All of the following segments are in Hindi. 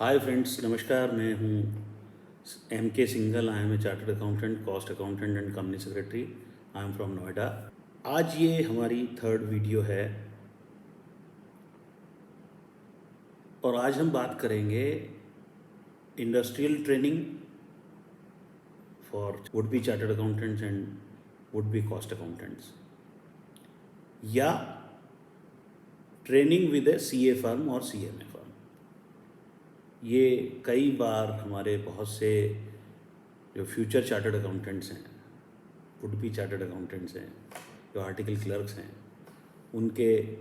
हाय फ्रेंड्स, नमस्कार। मैं हूँ M.K. Singhal. I am a chartered accountant, cost accountant and company secretary. I am from Noida. आज ये हमारी थर्ड वीडियो है और आज हम बात करेंगे industrial training for would be chartered accountants and would be cost accountants, या training with a CA firm और CMA फर्म। ये कई बार हमारे बहुत से जो फ्यूचर चार्टर्ड अकाउंटेंट्स हैं, वुड बी चार्टर्ड अकाउंटेंट्स हैं, जो आर्टिकल क्लर्क्स हैं, उनके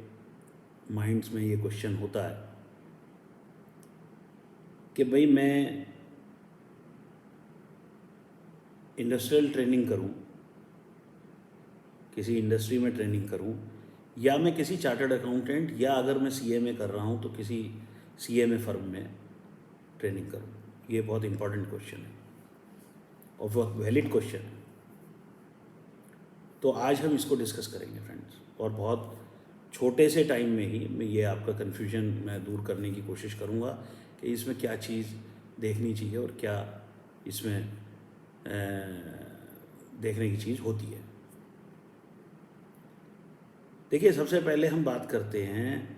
माइंड्स में ये क्वेश्चन होता है कि भाई मैं इंडस्ट्रियल ट्रेनिंग करूं, किसी इंडस्ट्री में ट्रेनिंग करूं, या मैं किसी चार्टर्ड अकाउंटेंट, या अगर मैं CMA कर रहा हूं तो किसी CMA फर्म में ट्रेनिंग करूं। ये बहुत इंपॉर्टेंट क्वेश्चन है और बहुत वैलिड क्वेश्चन है। तो आज हम इसको डिस्कस करेंगे फ्रेंड्स, और बहुत छोटे से टाइम में ही मैं ये आपका कन्फ्यूजन मैं दूर करने की कोशिश करूँगा कि इसमें क्या चीज़ देखनी चाहिए और क्या इसमें देखने की चीज़ होती है। देखिए, सबसे पहले हम बात करते हैं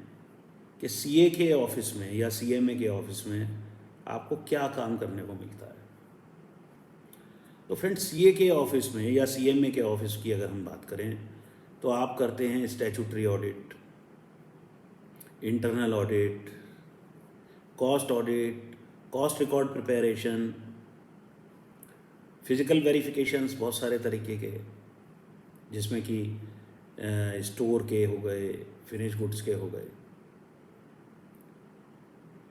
कि CA के ऑफिस में या CMA के ऑफिस में आपको क्या काम करने को मिलता है। तो फ्रेंड्स, CA के ऑफिस में या CMA के ऑफिस की अगर हम बात करें तो आप करते हैं statutory audit, internal audit, cost audit, cost record preparation, physical verifications बहुत सारे तरीके के, जिसमें कि स्टोर के हो गए, फिनिश गुड्स के हो गए,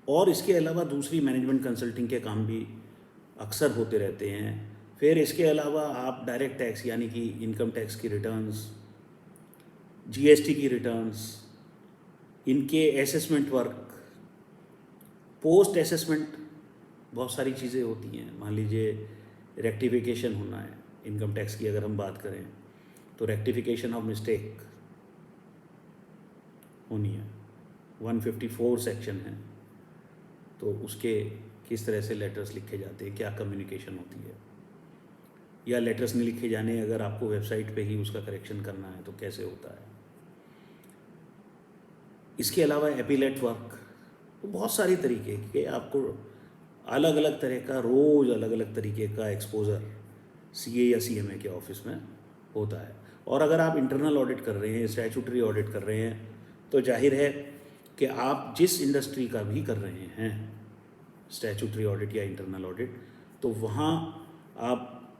और इसके अलावा दूसरी मैनेजमेंट कंसल्टिंग के काम भी अक्सर होते रहते हैं। फिर इसके अलावा आप डायरेक्ट टैक्स यानी कि इनकम टैक्स की रिटर्न्स, GST की रिटर्न्स, इनके असेसमेंट वर्क, पोस्ट असेसमेंट, बहुत सारी चीज़ें होती हैं। मान लीजिए रेक्टिफिकेशन होना है इनकम टैक्स की, अगर हम बात करें तो रेक्टिफिकेशन ऑफ मिस्टेक होनी है। 154 सेक्शन है, तो उसके किस तरह से लेटर्स लिखे जाते हैं, क्या कम्युनिकेशन होती है, या लेटर्स नहीं लिखे जाने, अगर आपको वेबसाइट पे ही उसका करेक्शन करना है तो कैसे होता है। इसके अलावा एपीलेट वर्क, तो बहुत सारी तरीके के आपको अलग अलग तरह का, रोज़ अलग अलग तरीके का एक्सपोज़र CA या CMA के ऑफिस में होता है। और अगर आप इंटरनल ऑडिट कर रहे हैं, स्टैट्यूटरी ऑडिट कर रहे हैं, तो जाहिर है कि आप जिस इंडस्ट्री का भी कर रहे हैं स्टैट्यूटरी ऑडिट या इंटरनल ऑडिट, तो वहाँ आप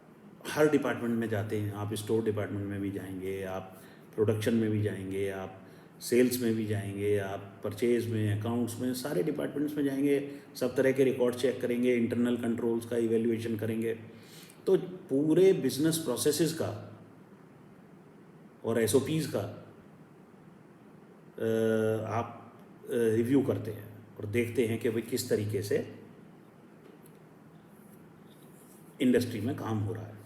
हर डिपार्टमेंट में जाते हैं। आप स्टोर डिपार्टमेंट में भी जाएंगे, आप प्रोडक्शन में भी जाएंगे, आप सेल्स में भी जाएंगे, आप परचेज में, अकाउंट्स में, सारे डिपार्टमेंट्स में जाएंगे, सब तरह के रिकॉर्ड चेक करेंगे, इंटरनल कंट्रोल्स का इवैल्यूएशन करेंगे। तो पूरे बिजनेस प्रोसेसेस का और SOPs का आप रिव्यू करते हैं और देखते हैं कि भाई किस तरीके से इंडस्ट्री में काम हो रहा है।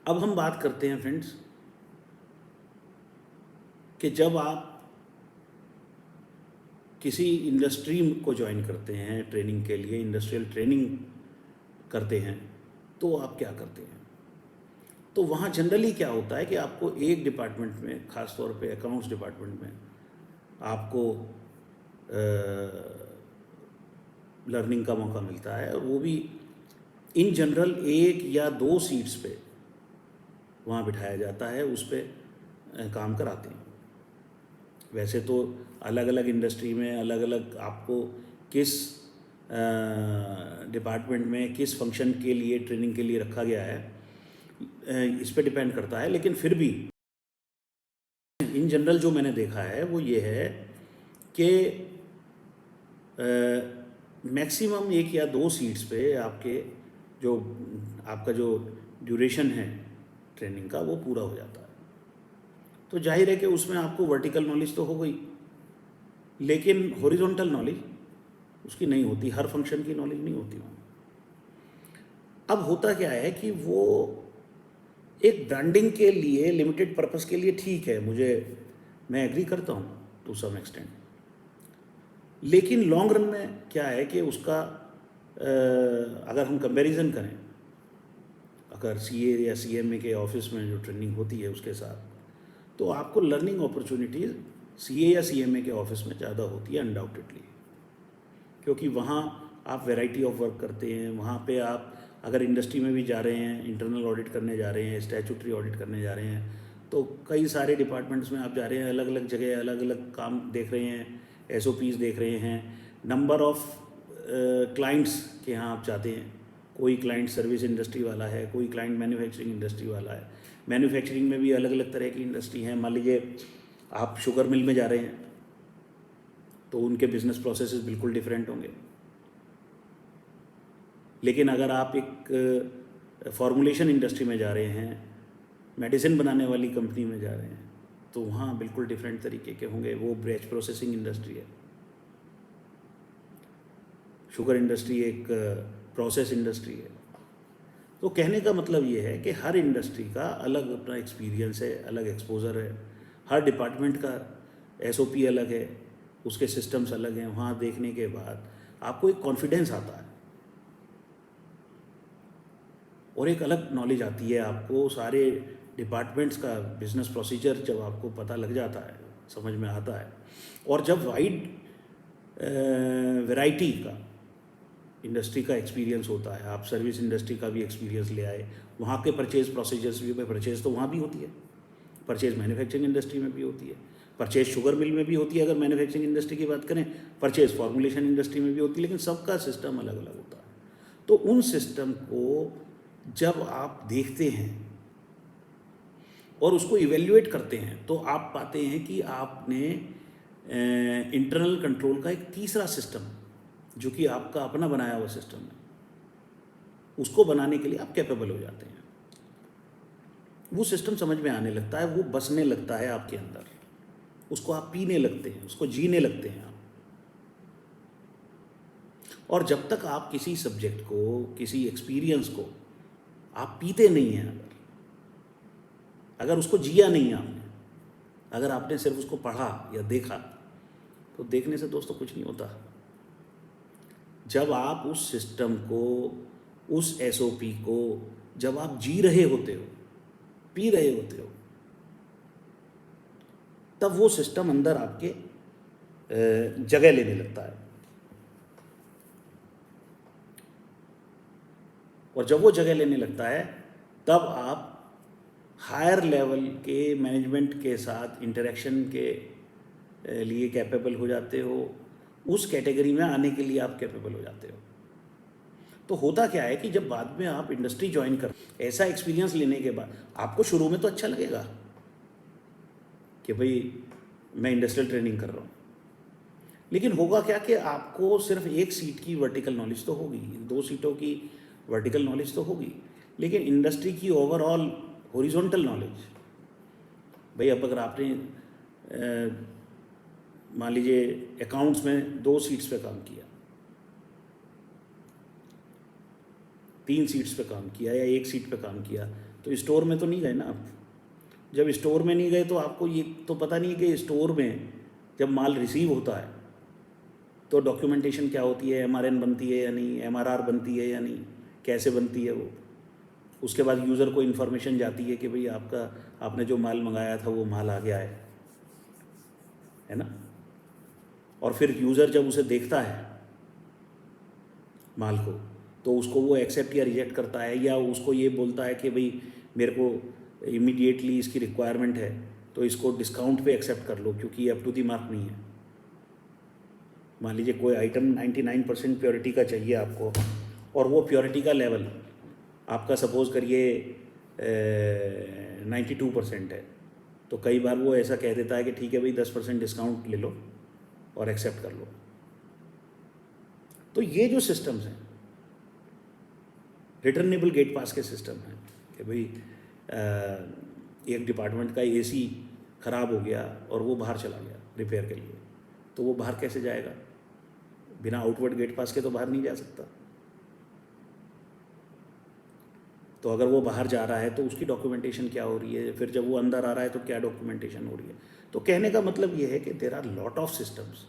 अब हम बात करते हैं फ्रेंड्स कि जब आप किसी इंडस्ट्री को ज्वाइन करते हैं ट्रेनिंग के लिए, इंडस्ट्रियल ट्रेनिंग करते हैं, तो आप क्या करते हैं। तो वहाँ जनरली क्या होता है कि आपको एक डिपार्टमेंट में, ख़ास तौर पे अकाउंट्स डिपार्टमेंट में, आपको लर्निंग का मौका मिलता है, और वो भी इन जनरल 1 या 2 सीट्स पे वहाँ बिठाया जाता है, उस पर काम कराते हैं। वैसे तो अलग अलग इंडस्ट्री में अलग अलग आपको किस डिपार्टमेंट में किस फंक्शन के लिए ट्रेनिंग के लिए रखा गया है, इस पे डिपेंड करता है। लेकिन फिर भी इन जनरल जो मैंने देखा है वो ये है कि मैक्सिमम 1 या 2 सीट्स पे आपका जो ड्यूरेशन है ट्रेनिंग का, वो पूरा हो जाता है। तो जाहिर है कि उसमें आपको वर्टिकल नॉलेज तो हो गई, लेकिन हॉरिजॉन्टल नॉलेज उसकी नहीं होती, हर फंक्शन की नॉलेज नहीं होती वहाँ। अब होता क्या है कि वो एक ब्रांडिंग के लिए, लिमिटेड पर्पस के लिए ठीक है, मैं एग्री करता हूँ टू सम एक्सटेंट, लेकिन लॉन्ग रन में क्या है कि उसका अगर हम कंपैरिजन करें, अगर सीए या सीएमए के ऑफिस में जो ट्रेनिंग होती है उसके साथ, तो आपको लर्निंग अपॉर्चुनिटीज़ सीए या सीएमए के ऑफिस में ज़्यादा होती है अनडाउटेडली, क्योंकि वहाँ आप वैरायटी ऑफ वर्क करते हैं। वहाँ पे आप अगर इंडस्ट्री में भी जा रहे हैं, इंटरनल ऑडिट करने जा रहे हैं, स्टैट्यूटरी ऑडिट करने जा रहे हैं, तो कई सारे डिपार्टमेंट्स में आप जा रहे हैं, अलग अलग जगह अलग अलग काम देख रहे हैं, एसओपीज देख रहे हैं, नंबर ऑफ क्लाइंट्स के यहाँ आप जाते हैं। कोई क्लाइंट सर्विस इंडस्ट्री वाला है, कोई क्लाइंट मैन्युफैक्चरिंग इंडस्ट्री वाला है। मैन्युफैक्चरिंग में भी अलग अलग तरह की इंडस्ट्री हैं। मान लीजिए आप शुगर मिल में जा रहे हैं तो उनके बिजनेस प्रोसेसेस बिल्कुल डिफरेंट होंगे। लेकिन अगर आप एक फॉर्मुलेशन इंडस्ट्री में जा रहे हैं, मेडिसिन बनाने वाली कंपनी में जा रहे हैं, तो वहाँ बिल्कुल डिफरेंट तरीके के होंगे। वो बैच प्रोसेसिंग इंडस्ट्री है, शुगर इंडस्ट्री एक प्रोसेस इंडस्ट्री है। तो कहने का मतलब ये है कि हर इंडस्ट्री का अलग अपना एक्सपीरियंस है, अलग एक्सपोजर है। हर डिपार्टमेंट का एसओपी अलग है, उसके सिस्टम्स अलग हैं। वहाँ देखने के बाद आपको एक कॉन्फिडेंस आता है और एक अलग नॉलेज आती है आपको। सारे डिपार्टमेंट्स का बिजनेस प्रोसीजर जब आपको पता लग जाता है, समझ में आता है, और जब वाइड वैरायटी का इंडस्ट्री का एक्सपीरियंस होता है, आप सर्विस इंडस्ट्री का भी एक्सपीरियंस ले आए, वहाँ के परचेज प्रोसीजर्स भी, परचेज तो वहाँ भी होती है, परचेज मैन्युफैक्चरिंग इंडस्ट्री में भी होती है, परचेज शुगर मिल में भी होती है अगर मैन्युफैक्चरिंग इंडस्ट्री की बात करें, परचेज फॉर्मुलेशन इंडस्ट्री में भी होती है, लेकिन सबका सिस्टम अलग अलग होता है। तो उन सिस्टम को जब आप देखते हैं और उसको इवेल्युएट करते हैं तो आप पाते हैं कि आपने इंटरनल कंट्रोल का एक तीसरा सिस्टम, जो कि आपका अपना बनाया हुआ सिस्टम है, उसको बनाने के लिए आप कैपेबल हो जाते हैं। वो सिस्टम समझ में आने लगता है, वो बसने लगता है आपके अंदर, उसको आप पीने लगते हैं, उसको जीने लगते हैं आप। और जब तक आप किसी सब्जेक्ट को, किसी एक्सपीरियंस को आप पीते नहीं हैं, अगर उसको जिया नहीं आपने, अगर आपने सिर्फ उसको पढ़ा या देखा, तो देखने से दोस्तों कुछ नहीं होता। जब आप उस सिस्टम को, उस एसओपी को जब आप जी रहे होते हो, पी रहे होते हो, तब वो सिस्टम अंदर आपके जगह लेने लगता है। और जब वो जगह लेने लगता है तब आप हायर लेवल के मैनेजमेंट के साथ इंटरेक्शन के लिए कैपेबल हो जाते हो। उस कैटेगरी में आने के लिए आप कैपेबल हो जाते हो। तो होता क्या है कि जब बाद में आप इंडस्ट्री ज्वाइन कर, ऐसा एक्सपीरियंस लेने के बाद आपको शुरू में तो अच्छा लगेगा कि भाई मैं इंडस्ट्रियल ट्रेनिंग कर रहा हूँ, लेकिन होगा क्या कि आपको सिर्फ एक सीट की वर्टिकल नॉलेज तो होगी, 2 सीटों की वर्टिकल नॉलेज तो होगी, लेकिन इंडस्ट्री की ओवरऑल हॉरिजॉन्टल नॉलेज, भाई अब अगर आपने मान लीजिए अकाउंट्स में 2 सीट्स पे काम किया, 3 सीट्स पे काम किया या 1 सीट पे काम किया, तो स्टोर में तो नहीं गए ना आप। जब स्टोर में नहीं गए तो आपको ये तो पता नहीं कि स्टोर में जब माल रिसीव होता है तो डॉक्यूमेंटेशन क्या होती है, एमआरएन बनती है या नहीं, एमआरआर बनती है या नहीं, कैसे बनती है वो। उसके बाद यूज़र को इन्फॉर्मेशन जाती है कि भाई आपने जो माल मंगाया था वो माल आ गया है ना। और फिर यूज़र जब उसे देखता है माल को, तो उसको वो एक्सेप्ट या रिजेक्ट करता है, या उसको ये बोलता है कि भाई मेरे को इमीडिएटली इसकी रिक्वायरमेंट है तो इसको डिस्काउंट पे एक्सेप्ट कर लो क्योंकि ये अप टू दी मार्क नहीं है। मान लीजिए कोई आइटम 99% प्योरिटी का चाहिए आपको, और वो प्योरिटी का लेवल आपका सपोज़ करिए 92% है, तो कई बार वो ऐसा कह देता है कि ठीक है भाई 10% डिस्काउंट ले लो और एक्सेप्ट कर लो। तो ये जो सिस्टम्स हैं, रिटर्नेबल गेट पास के सिस्टम हैं कि भाई एक डिपार्टमेंट का एसी ख़राब हो गया और वो बाहर चला गया रिपेयर के लिए, तो वो बाहर कैसे जाएगा? बिना आउटवर्ड गेट पास के तो बाहर नहीं जा सकता। तो अगर वो बाहर जा रहा है तो उसकी डॉक्यूमेंटेशन क्या हो रही है, फिर जब वो अंदर आ रहा है तो क्या डॉक्यूमेंटेशन हो रही है। तो कहने का मतलब ये है कि there are lot of systems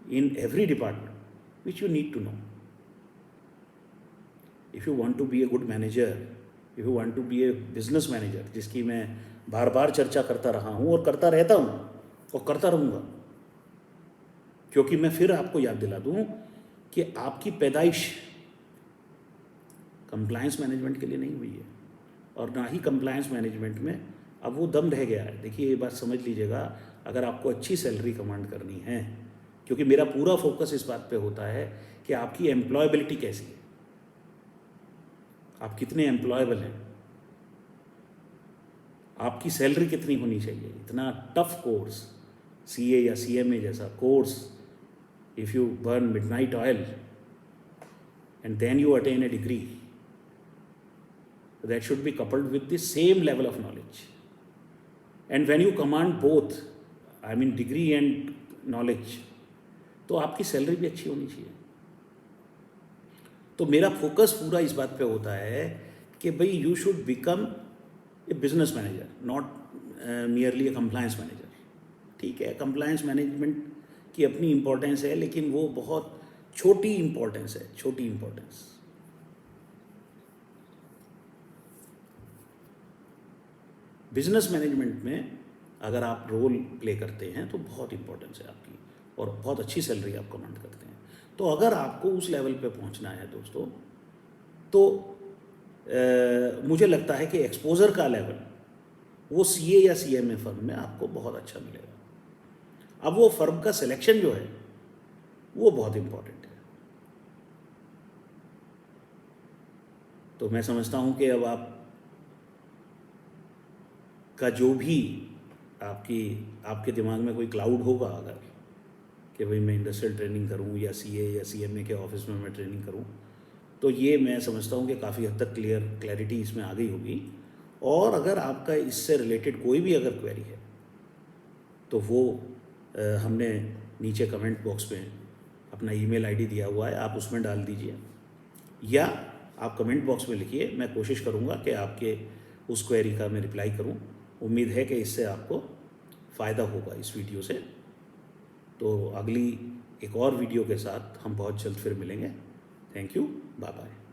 in every department, which you need to know. If you want to be a good manager, if you want to be a business manager, जिसकी मैं बार बार चर्चा करता रहा हूँ और करता रहता हूँ और करता रहूँगा, क्योंकि मैं फिर आपको याद दिला दूँ कि आपकी पैदाइश कंप्लायंस मैनेजमेंट के लिए नहीं हुई है, और ना ही कंप्लायंस मैनेजमेंट में अब वो दम रह गया है। देखिए, ये बात समझ लीजिएगा, अगर आपको अच्छी सैलरी कमांड करनी है, क्योंकि मेरा पूरा फोकस इस बात पे होता है कि आपकी एम्प्लॉयबिलिटी कैसी है, आप कितने एम्प्लॉयबल हैं, आपकी सैलरी कितनी होनी चाहिए। इतना टफ कोर्स, सीए या सीएमए जैसा course, if you burn midnight oil and then you attain a degree, that should be coupled with the same level of knowledge. And when you command both, I mean degree and knowledge, तो आपकी सैलरी भी अच्छी होनी चाहिए। तो मेरा फोकस पूरा इस बात पे होता है कि भाई you should become a business manager, not merely A compliance manager. ठीक है, कंप्लायंस मैनेजमेंट की अपनी इम्पोर्टेंस है, लेकिन वो बहुत छोटी इम्पोर्टेंस है, छोटी इम्पोर्टेंस। बिजनेस मैनेजमेंट में अगर आप रोल प्ले करते हैं तो बहुत इंपॉर्टेंस है आपकी, और बहुत अच्छी सैलरी आप कमांड करते हैं। तो अगर आपको उस लेवल पे पहुंचना है दोस्तों, तो मुझे लगता है कि एक्सपोजर का लेवल वो सीए या सीएमए फर्म में आपको बहुत अच्छा मिलेगा। अब वो फर्म का सिलेक्शन जो है वो बहुत इम्पॉर्टेंट है। तो मैं समझता हूँ कि अब आप का जो भी आपके दिमाग में कोई क्लाउड होगा अगर, कि भाई मैं इंडस्ट्रियल ट्रेनिंग करूं या सीए या सीएमए के ऑफिस में मैं ट्रेनिंग करूं, तो ये मैं समझता हूं कि काफ़ी हद तक क्लैरिटी इसमें आ गई होगी। और अगर आपका इससे रिलेटेड कोई भी अगर क्वेरी है तो वो हमने नीचे कमेंट बॉक्स में अपना ईमेल आईडी दिया हुआ है, आप उसमें डाल दीजिए, या आप कमेंट बॉक्स में लिखिए। मैं कोशिश करूँगा कि आपके उस क्वेरी का मैं रिप्लाई करूँ। उम्मीद है कि इससे आपको फ़ायदा होगा इस वीडियो से। तो अगली एक और वीडियो के साथ हम बहुत जल्द फिर मिलेंगे। Thank you, bye bye.